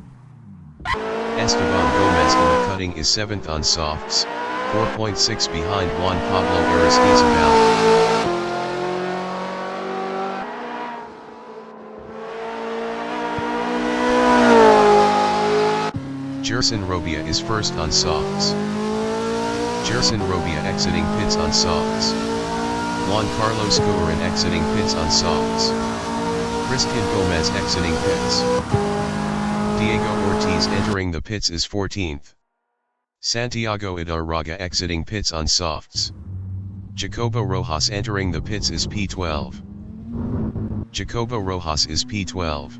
Esteban Gomez in the cutting is 7th on softs, 4.6 behind Juan Pablo Aristizabal. Gerson Robia is 1st on softs. Gerson Robia exiting pits on softs. Juan Carlos Guerin exiting pits on softs. Christian Gomez exiting pits. Diego Ortiz entering the pits is 14th. Santiago Idarraga exiting pits on softs. Jacobo Rojas entering the pits is P12. Jacobo Rojas is P12.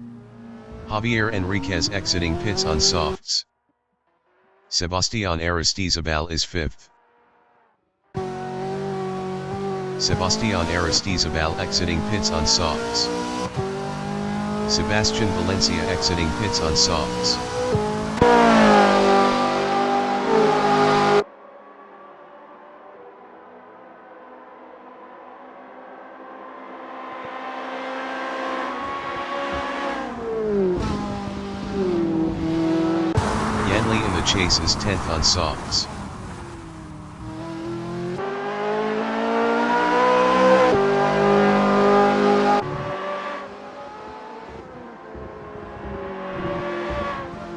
J.Enriquez exiting pits on softs. Sebastián Aristizabal is 5th. Sebastián Aristizabal exiting pits on softs. Sebastian Valencia exiting pits on softs. Yanli in the chase is 10th on softs.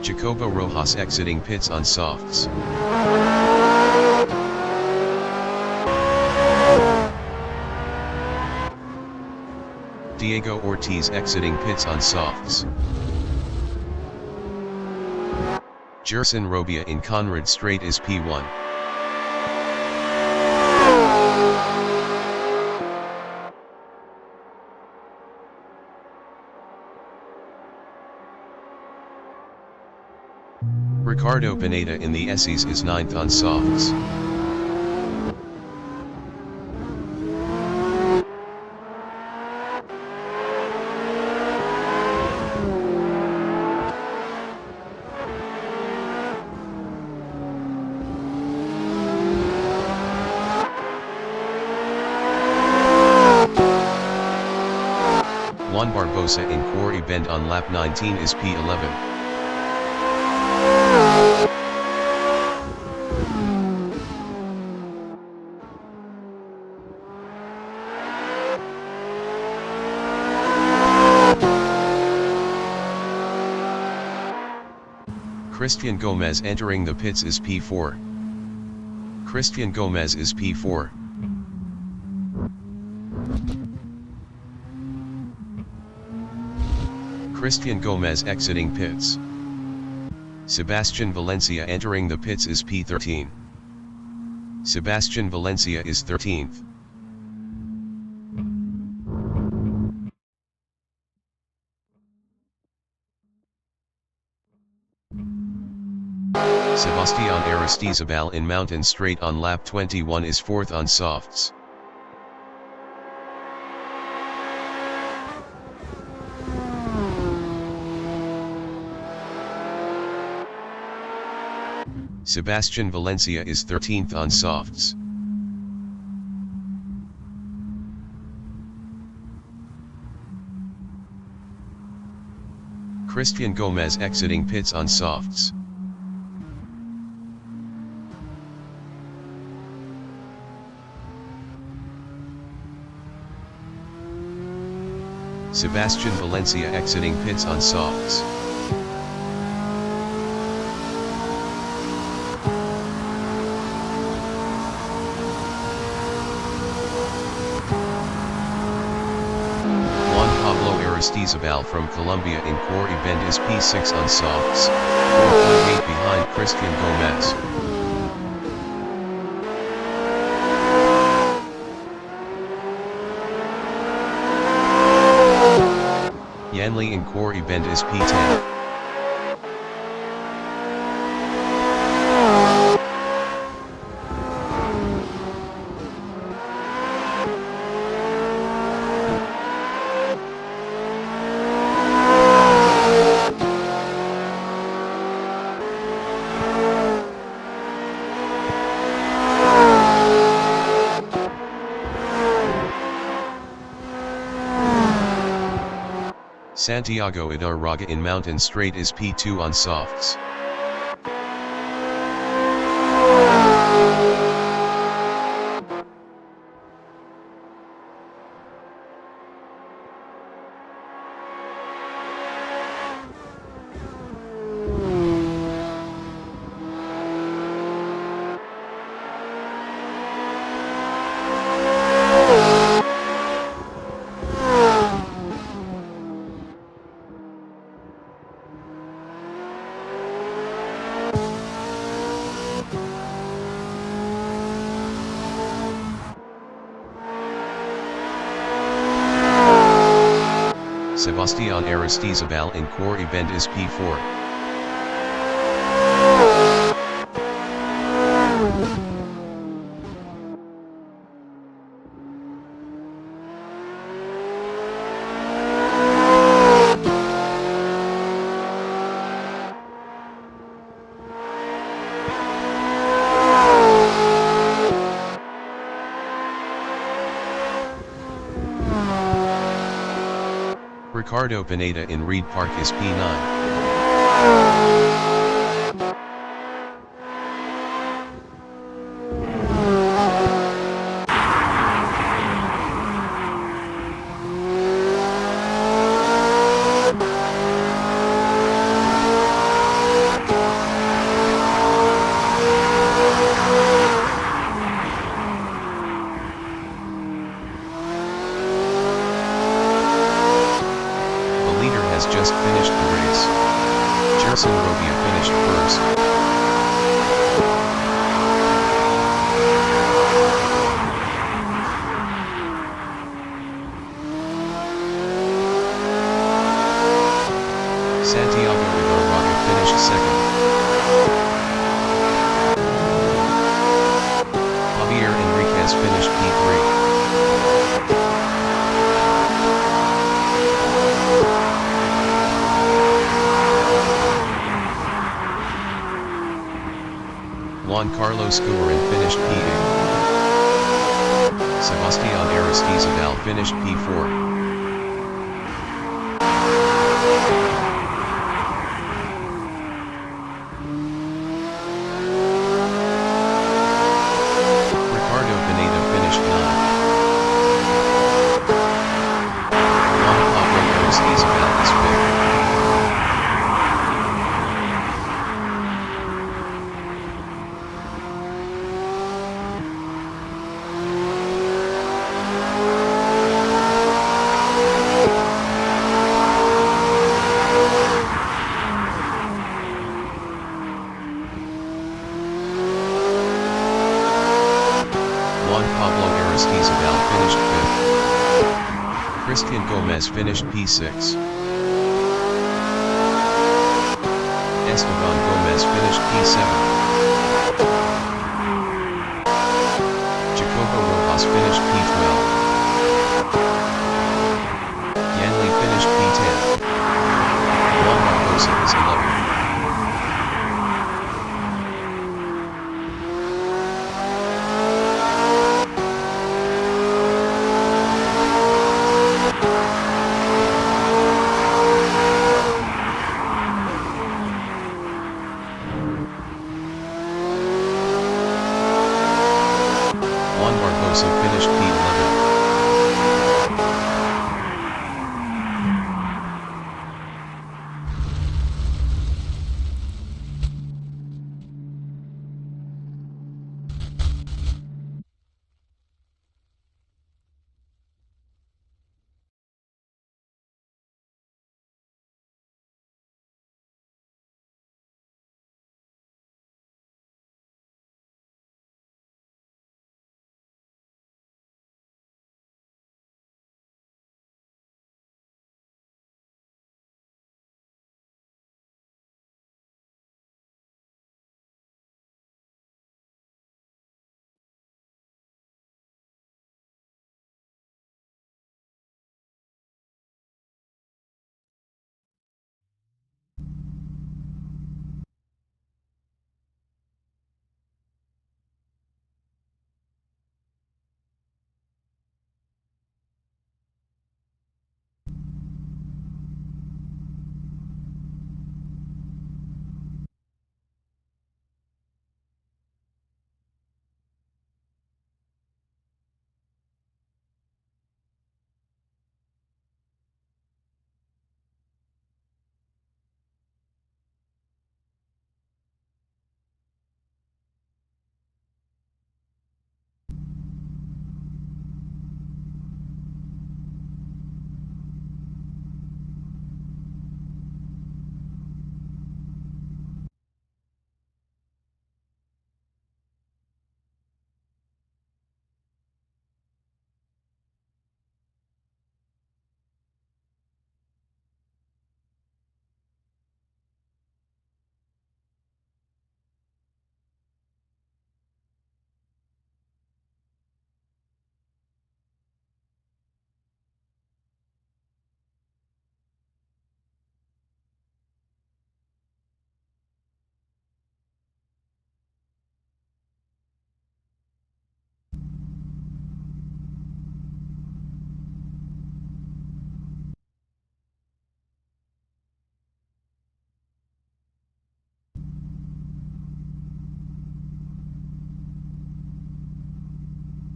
Jacobo Rojas exiting pits on softs. Diego Ortiz exiting pits on softs. Gerson Robia in Conrad Straight is P1. Ricardo Pineda in the Essies is 9th on softs. Juan Barbosa in Quarry Bend on lap 19 is P11. Christian Gomez entering the pits is P4. Christian Gomez is P4. Christian Gomez exiting pits. Sebastian Valencia entering the pits is P13. Sebastian Valencia is 13th. Sebastián Aristizabal in Mountain Straight on lap 21 is 4th on softs. Sebastian Valencia is 13th on softs. Christian Gomez exiting pits on softs. Sebastian Valencia exiting pits on softs. Juan Pablo Aristizabal from Colombia in Quarry Bend is P6 on softs, 4.8 behind Christian Gomez. Yanli in Quarry Bend is P10. Santiago Idarraga in Mountain Straight is P2 on softs. Sebastián Aristizabal in Corvette is P4. Ricardo Pineda in Reed Park is P9. Has just finished the race. Gerson Robia finished first. Santiago Ibarraga finished second. J.Enriquez finished P3. Juan Carlos Guerin finished P8. Sebastián Aristizabal finished P4. Ricardo Pineda finished 9th. Juan Pablo Aristizabal is 5th. Aristizabal finished 5th. Christian Gomez finished P6. Esteban Gomez finished P7. Jacobo Rojas finished P12. Yanli finished P10. Juan Barbosa is 11th.